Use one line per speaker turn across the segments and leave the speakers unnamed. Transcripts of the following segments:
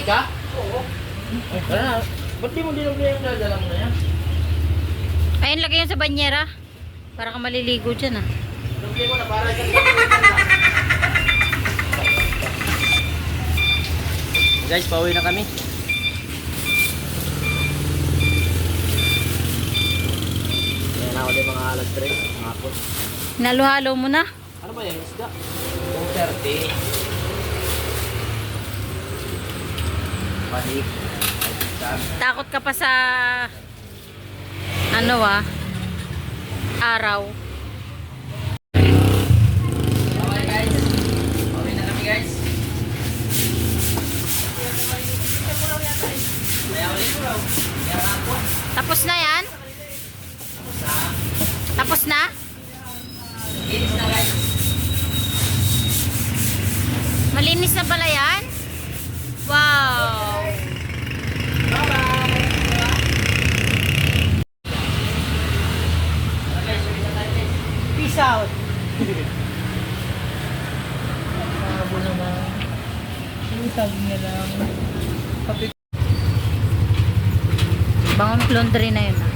ka? Oo. Ay, wala. Ba't di mo dinugli yung dadala mo na yan?
Ayun, lagay yun sa banyera. Para ka maliligo dyan, ah.
Dinugli mo na para dyan. Guys, pauwi na kami. Ayan na ulit mga alas 3. Mga hapon.
Nalo-halo mo na.
Ano ba yan? Isda? 230. Balik.
Takot ka pa sa ano araw.
Okay guys. Pauwi na kami guys. Kaya ulit ko raw. Kaya hapon.
Tapos na yan? Tapos na?
Inis na guys.
Malinis na pala yan? Wow!
Peace out.
Malabo naman. Yung sabi niya lang.
Bangong laundry na yun, ah.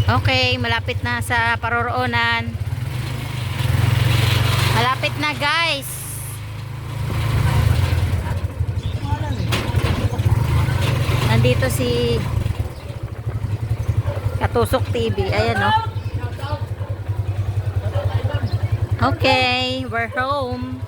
Okay, malapit na sa paroroonan. Malapit na, guys. Nandito si Katusok TV. Ayan, oh. Okay, we're home.